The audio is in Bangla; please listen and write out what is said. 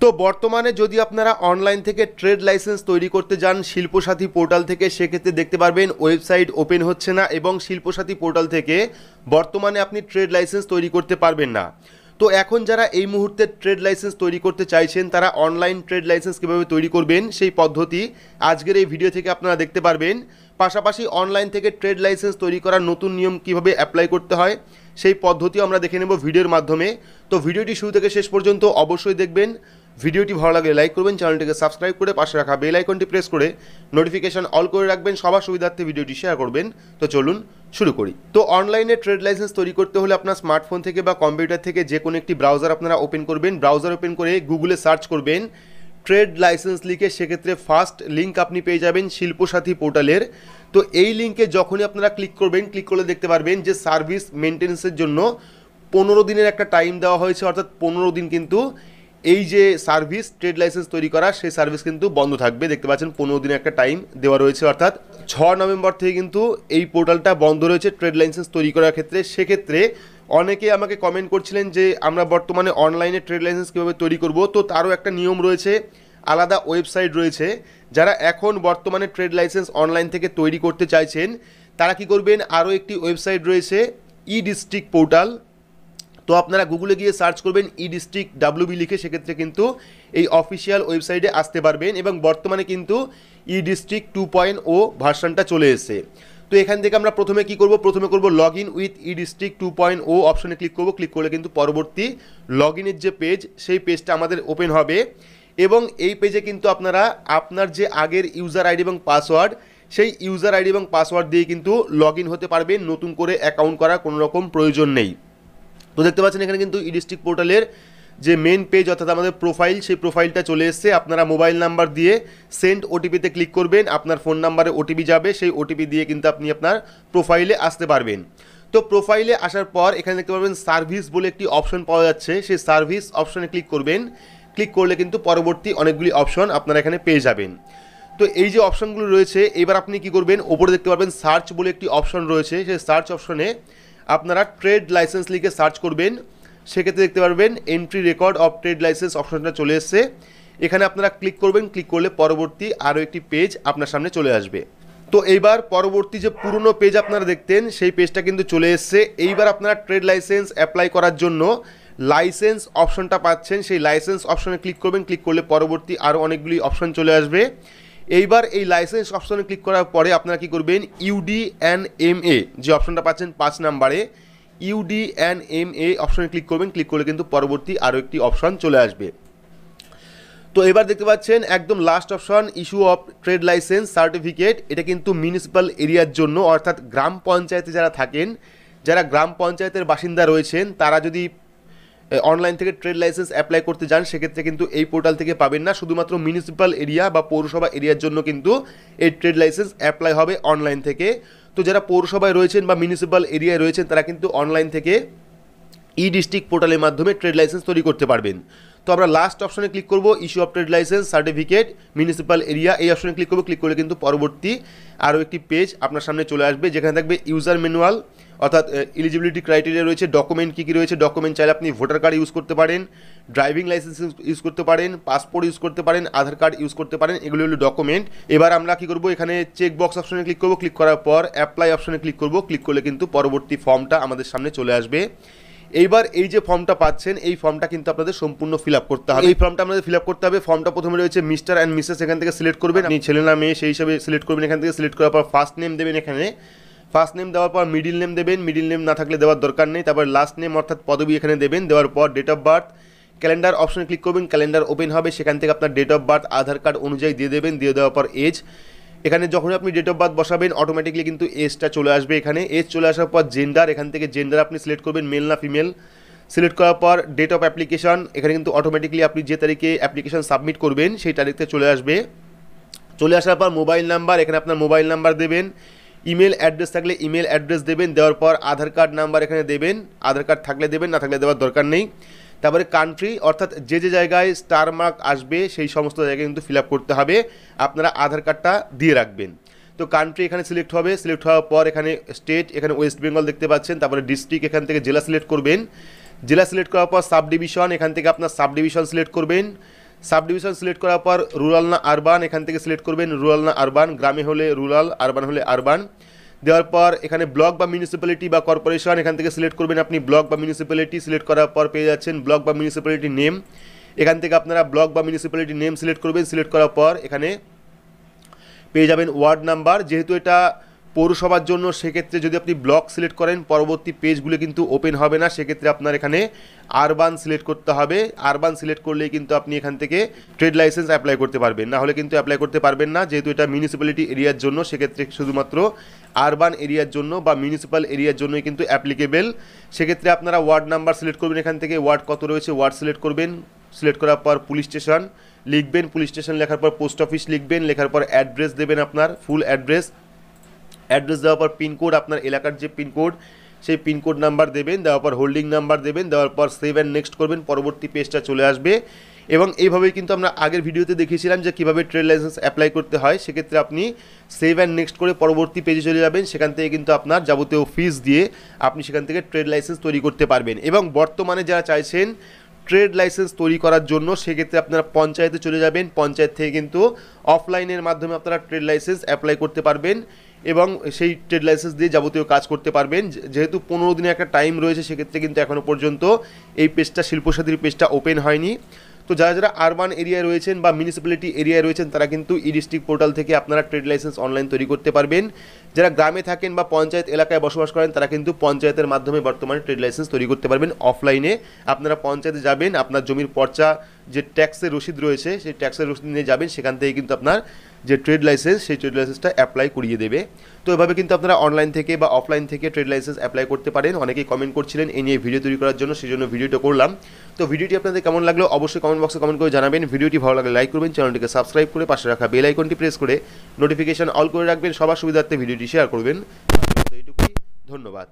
তো বর্তমানে যদি আপনারা অনলাইন থেকে ট্রেড লাইসেন্স তৈরি করতে যান শিল্পসাথী পোর্টাল থেকে, সেক্ষেত্রে দেখতে পারবেন ওয়েবসাইট ওপেন হচ্ছে না এবং শিল্পসাথী পোর্টাল থেকে বর্তমানে আপনি ট্রেড লাইসেন্স তৈরি করতে পারবেন না। তো এখন যারা এই মুহূর্তে ট্রেড লাইসেন্স তৈরি করতে চাইছেন তারা অনলাইন ট্রেড লাইসেন্স কীভাবে তৈরি করবেন সেই পদ্ধতি আজকের এই ভিডিও থেকে আপনারা দেখতে পারবেন। পাশাপাশি অনলাইন থেকে ট্রেড লাইসেন্স তৈরি করার নতুন নিয়ম কীভাবে অ্যাপ্লাই করতে হয় সেই পদ্ধতিও আমরা দেখে নেব ভিডিওর মাধ্যমে। তো ভিডিওটি শুরু থেকে শেষ পর্যন্ত অবশ্যই দেখবেন। ভিডিওটি ভালো লাগলে লাইক করবেন, চ্যানেলটিকে সাবস্ক্রাইব করে পাশে রাখা বেল আইকনটি প্রেস করে নোটিফিকেশন অল করে রাখবেন, সবার সুবিধার্থে ভিডিওটি শেয়ার করবেন। তো চলুন শুরু করি। তো অনলাইনে ট্রেড লাইসেন্স তৈরি করতে হলে আপনার স্মার্টফোন থেকে বা কম্পিউটার থেকে যে কোনো একটি ব্রাউজার আপনারা ওপেন করবেন। ব্রাউজার ওপেন করে গুগলে সার্চ করবেন ট্রেড লাইসেন্স লিখে, সেক্ষেত্রে ফার্স্ট লিঙ্ক আপনি পেয়ে যাবেন শিল্পসাথী পোর্টালের। তো এই লিঙ্কে যখনই আপনারা ক্লিক করবেন, ক্লিক করলে দেখতে পারবেন যে সার্ভিস মেনটেন্যান্সের জন্য 15 দিনের একটা টাইম দেওয়া হয়েছে, অর্থাৎ 15 দিন কিন্তু এই যে সার্ভিস ট্রেড লাইসেন্স তৈরি করা সেই সার্ভিস কিন্তু বন্ধ থাকবে। দেখতে পাচ্ছেন 15 দিনের একটা টাইম দেওয়া রয়েছে, অর্থাৎ 6 নভেম্বর থেকে কিন্তু এই পোর্টালটা বন্ধ রয়েছে ট্রেড লাইসেন্স তৈরি করার ক্ষেত্রে। সেক্ষেত্রে অনেকে আমাকে কমেন্ট করছিলেন যে আমরা বর্তমানে অনলাইনে ট্রেড লাইসেন্স কীভাবে তৈরি করব। তো তারও একটা নিয়ম রয়েছে, আলাদা ওয়েবসাইট রয়েছে। যারা এখন বর্তমানে ট্রেড লাইসেন্স অনলাইন থেকে তৈরি করতে চাইছেন তারা কি করবেন, আরও একটি ওয়েবসাইট রয়েছে ই ডিস্ট্রিক্ট পোর্টাল। তো আপনারা গুগলে গিয়ে সার্চ করবেন ই ডিস্ট্রিক্ট WB লিখে, সেক্ষেত্রে কিন্তু এই অফিসিয়াল ওয়েবসাইটে আসতে পারবেন। এবং বর্তমানে কিন্তু ই ডিস্ট্রিক্ট 2.0 ভার্সনটা চলে এসেছে। তো এখান থেকে আমরা প্রথমে কি করব, প্রথমে করব log in with E district 2.0 অপশনে ক্লিক করব। ক্লিক করলে কিন্তু পরবর্তী লগ ইনের যে পেজ সেই পেজটা আমাদের ওপেন হবে। এবং এই পেজে কিন্তু আপনারা আপনার যে আগের ইউজার আইডি এবং পাসওয়ার্ড সেই ইউজার আইডি এবং পাসওয়ার্ড দিয়ে কিন্তু লগ ইন হতে পারবেন, নতুন করে অ্যাকাউন্ট করার কোনো রকম প্রয়োজন নেই। তো দেখতে পাচ্ছেন এখানে কিন্তু ই ডিস্ট্রিক্ট পোর্টালের যে মেন পেজ অর্থাৎ আমাদের প্রোফাইল, সেই প্রোফাইলটা চলে এসছে। আপনারা মোবাইল নাম্বার দিয়ে সেন্ড ওটিপিতে ক্লিক করবেন, আপনার ফোন নাম্বারে ওটিপি যাবে, সেই ওটিপি দিয়ে কিন্তু আপনি আপনার প্রোফাইলে আসতে পারবেন। তো প্রোফাইলে আসার পর এখানে দেখতে পারবেন সার্ভিস বলে একটি অপশন পাওয়া যাচ্ছে, সেই সার্ভিস অপশনে ক্লিক করবেন। ক্লিক করলে কিন্তু পরবর্তী অনেকগুলি অপশন আপনারা এখানে পেয়ে যাবেন। তো এই যে অপশনগুলো রয়েছে, এবার আপনি কি করবেন, ওপরে দেখতে পারবেন সার্চ বলে একটি অপশন রয়েছে, সেই সার্চ অপশনে আপনারা ট্রেড লাইসেন্স লিখে সার্চ করবেন। সেক্ষেত্রে দেখতে পারবেন entry record of trade licence অপশনটা চলে এসছে। এখানে আপনারা ক্লিক করবেন, ক্লিক করলে পরবর্তী আরও একটি পেজ আপনার সামনে চলে আসবে। তো এইবার পরবর্তী যে পুরনো পেজ আপনারা দেখতেন সেই পেজটা কিন্তু চলে এসছে। এইবার আপনারা ট্রেড লাইসেন্স অ্যাপ্লাই করার জন্য লাইসেন্স অপশনটা পাচ্ছেন, সেই লাইসেন্স অপশনে ক্লিক করবেন। ক্লিক করলে পরবর্তী আরও অনেকগুলি অপশন চলে আসবে। এইবার এই লাইসেন্স অপশনে ক্লিক করার পরে আপনারা কি করবেন, UDNMA যে অপশনটা পাচ্ছেন 5 নম্বরে, UDNMA অপশনে ক্লিক করবেন। ক্লিক করলে কিন্তু পরবর্তী আরও একটি অপশন চলে আসবে। তো এবার দেখতে পাচ্ছেন একদম last option issue of trade licence certificate. এটা কিন্তু মিউনিসিপ্যাল এরিয়ার জন্য, অর্থাৎ গ্রাম পঞ্চায়েতে যারা থাকেন, যারা গ্রাম পঞ্চায়েতের বাসিন্দা রয়েছেন, তারা যদি অনলাইন থেকে ট্রেড লাইসেন্স অ্যাপ্লাই করতে যান সেক্ষেত্রে কিন্তু এই পোর্টাল থেকে পাবেন না। শুধুমাত্র মিউনিসিপ্যাল এরিয়া বা পৌরসভা এরিয়ার জন্য কিন্তু এই ট্রেড লাইসেন্স অ্যাপ্লাই হবে অনলাইন থেকে। তো যারা পৌরসভায় রয়েছেন বা মিউনিসিপ্যাল এরিয়ায় রয়েছেন তারা কিন্তু অনলাইন থেকে ই ডিস্ট্রিক্ট পোর্টালের মাধ্যমে ট্রেড লাইসেন্স তৈরি করতে পারবেন। তো আমরা লাস্ট অপশনে ক্লিক করব, issue of trade licence certificate municipal area, এই অপশনে ক্লিক করব। ক্লিক করলে কিন্তু পরবর্তী আরও একটি পেজ আপনার সামনে চলে আসবে, যেখানে থাকবে ইউজার ম্যানুয়াল, অর্থাৎ এলিজিবিলিটি ক্রাইটেরিয়া রয়েছে, ডকুমেন্ট কী কী রয়েছে। ডকুমেন্ট চাইলে আপনি ভোটার কার্ড ইউজ করতে পারেন, ড্রাইভিং লাইসেন্স ইউজ করতে পারেন, পাসপোর্ট ইউজ করতে পারেন, আধার কার্ড ইউজ করতে পারেন, এগুলো হলো ডকুমেন্ট। এবার আমরা কী করব, এখানে চেক বক্স অপশনে ক্লিক করব। ক্লিক করার পর অ্যাপ্লাই অপশনে ক্লিক করব। ক্লিক করলে কিন্তু পরবর্তী ফর্মটা আমাদের সামনে চলে আসবে। এইবার এই যে ফর্মটা পাচ্ছেন এই ফর্মটা কিন্তু আপনাদের সম্পূর্ণ ফিল আপ করতে হবে। এই ফর্মটা আমাদের ফিল আপ করতে হবে। ফর্মটা প্রথমে রয়েছে মিস্টার অ্যান্ড মিসেস, এখান থেকে সিলেক্ট করবেন, আপনি ছেলে না মেয়ে সেই হিসাবে সিলেক্ট করবেন। এখান থেকে সিলেক্ট করার পর ফার্স্ট নেম দেবেন, এখানে ফার্স্ট নেম দেওয়ার পর মিডিল নেম দেবেন, মিডিল নেম না থাকলে দেওয়ার দরকার নেই। তারপর লাস্ট নেম অর্থাৎ পদবি এখানে দেবেন। দেওয়ার পর ডেট অফ বার্থ, ক্যালেন্ডার অপশনে ক্লিক করবেন, ক্যালেন্ডার ওপেন হবে, সেখান থেকে আপনার date of birth Aadhaar card অনুযায়ী দিয়ে দেবেন। দিয়ে দেওয়ার পর এজ, এখানে যখন আপনি ডেট অফ বার্থ বসাবেন অটোমেটিকলি কিন্তু এজটা চলে আসবে। এখানে এজ চলে আসার পর জেন্ডার, এখান থেকে জেন্ডার আপনি সিলেক্ট করবেন, মেল না ফিমেল। সিলেক্ট করার পর ডেট অফ অ্যাপ্লিকেশন, এখানে কিন্তু অটোমেটিকলি আপনি যে তারিখে অ্যাপ্লিকেশন সাবমিট করবেন সেই তারিখতে চলে আসবে। চলে আসার পর মোবাইল নাম্বার, এখানে আপনার মোবাইল নাম্বার দেবেন। ইমেল অ্যাড্রেস থাকলে ইমেল অ্যাড্রেস দেবেন। দেওয়ার পর আধার কার্ড নাম্বার এখানে দেবেন, আধার কার্ড থাকলে দেবেন, না থাকলে দেওয়ার দরকার নেই। তারপরে কান্ট্রি, অর্থাৎ যে যে জায়গায় স্টার মার্ক আসবে সেই সমস্ত জায়গায় কিন্তু ফিল আপ করতে হবে, আপনারা আধার কার্ডটা দিয়ে রাখবেন। তো কান্ট্রি এখানে সিলেক্ট হবে। সিলেক্ট হওয়ার পর এখানে স্টেট, এখানে ওয়েস্ট বেঙ্গল দেখতে পাচ্ছেন। তারপরে ডিস্ট্রিক্ট, এখান থেকে জেলা সিলেক্ট করবেন। জেলা সিলেক্ট করার পর সাব ডিভিশন, এখান থেকে আপনার সাব ডিভিশন সিলেক্ট করবেন। সাব ডিভিশন সিলেক্ট করার পর রুরাল না আরবান এখান থেকে সিলেক্ট করবেন, রুরাল না আরবান, গ্রামে হলে রুরাল, আরবান হলে আরবান। দেওয়ার পর এখানে ব্লক বা মিউনিসিপ্যালিটি বা কর্পোরেশন এখান থেকে সিলেক্ট করবেন আপনি, ব্লক বা মিউনিসিপ্যালিটি সিলেক্ট করার পর পেয়ে যাচ্ছেন ব্লক বা মিউনিসিপ্যালিটি নেম। এখান থেকে আপনারা ব্লক বা মিউনিসিপ্যালিটি নেম সিলেক্ট করবেন, সিলেক্ট করার পর এখানে পেয়ে যাবেন ওয়ার্ড নাম্বার। যেহেতু এটা পৌরসভার জন্য সেক্ষেত্রে যদি আপনি ব্লক সিলেক্ট করেন পরবর্তী পেজগুলো কিন্তু ওপেন হবে না, সেক্ষেত্রে আপনার এখানে আরবান সিলেক্ট করতে হবে। আরবান সিলেক্ট করলেই কিন্তু আপনি এখান থেকে ট্রেড লাইসেন্স অ্যাপ্লাই করতে পারবেন, না হলে কিন্তু অ্যাপ্লাই করতে পারবেন না। যেহেতু এটা মিউনিসিপ্যালিটি এরিয়ার জন্য সেক্ষেত্রে শুধুমাত্র আরবান এরিয়ার জন্য বা মিউনিসিপ্যাল এরিয়ার জন্যই কিন্তু অ্যাপ্লিকেবেল। সেক্ষেত্রে আপনারা ওয়ার্ড নাম্বার সিলেক্ট করবেন, এখান থেকে ওয়ার্ড কত রয়েছে ওয়ার্ড সিলেক্ট করবেন, সিলেক্ট করার পর পুলিশ স্টেশন লিখবেন, পুলিশ স্টেশন লেখার পর পোস্ট অফিস লিখবেন, লেখার পর অ্যাড্রেস দেবেন আপনার ফুল অ্যাড্রেস। অ্যাড্রেস দেওয়ার পর পিনকোড, আপনার এলাকার যে পিনকোড সেই পিনকোড নাম্বার দেবেন, দেওয়ার পর হোল্ডিং নাম্বার দেবেন, দেওয়ার পর সেভ অ্যান্ড নেক্সট করবেন, পরবর্তী পেজটা চলে আসবে। এবং এইভাবেই কিন্তু আমরা আগের ভিডিওতে দেখিয়েছিলাম যে কীভাবে ট্রেড লাইসেন্স অ্যাপ্লাই করতে হয়। সেক্ষেত্রে আপনি সেভ অ্যান্ড নেক্সট করে পরবর্তী পেজে চলে যাবেন, সেখান থেকে কিন্তু আপনার যাবতীয় ফিস দিয়ে আপনি সেখান থেকে ট্রেড লাইসেন্স তৈরি করতে পারবেন। এবং বর্তমানে যারা চাইছেন ট্রেড লাইসেন্স তৈরি করার জন্য সেক্ষেত্রে আপনারা পঞ্চায়েতে চলে যাবেন, পঞ্চায়েত থেকে কিন্তু অফলাইনের মাধ্যমে আপনারা ট্রেড লাইসেন্স অ্যাপ্লাই করতে পারবেন এবং সেই ট্রেড লাইসেন্স দিয়ে যাবতীয় কাজ করতে পারবেন। যেহেতু 15 দিনের একটা টাইম রয়েছে সেক্ষেত্রে কিন্তু এখনও পর্যন্ত এই পেজটা শিল্পসাথীর পেজটা ওপেন হয়নি। তো যারা যারা আরবান এরিয়ায় রয়েছেন বা মিউনিসিপ্যালিটি এরিয়ায় রয়েছেন তারা কিন্তু ই ডিস্ট্রিক্ট পোর্টাল থেকে আপনারা ট্রেড লাইসেন্স অনলাইন তৈরি করতে পারবেন। যারা গ্রামে থাকেন বা পঞ্চায়েত এলাকায় বসবাস করেন তারা কিন্তু পঞ্চায়েতের মাধ্যমে বর্তমানে ট্রেড লাইসেন্স তৈরি করতে পারবেন অফলাইনে। আপনারা পঞ্চায়েতে যাবেন, আপনার জমির পর্চা যে ট্যাক্সের রসিদ রয়েছে সেই ট্যাক্সের রসিদ নিয়ে যাবেন, সেখান থেকে কিন্তু আপনার যে ট্রেড লাইসেন্স সেই ট্রেড লাইসেন্সটা অ্যাপ্লাই করিয়ে দেবে। তো এভাবে কিন্তু আপনারা অনলাইন থেকে বা অফলাইন থেকে ট্রেড লাইসেন্স অ্যাপ্লাই করতে পারেন। অনেকেই কমেন্ট করছিলেন এই নিয়ে ভিডিও তৈরি করার জন্য, সেই জন্য ভিডিওটা করলাম। তো ভিডিওটি আপনাদের কেমন লাগলো অবশ্যই কমেন্ট বক্সে কমেন্ট করে জানাবেন। ভিডিওটি ভালো লাগলে লাইক করবেন, চ্যানেলটিকে সাবস্ক্রাইব করে পাশে রাখা বেল আইকনটি প্রেস করে নোটিফিকেশন অল করে রাখবেন, সবার সুবিধার্থে ভিডিওটি শেয়ার করবেন। এইটুকুই, ধন্যবাদ।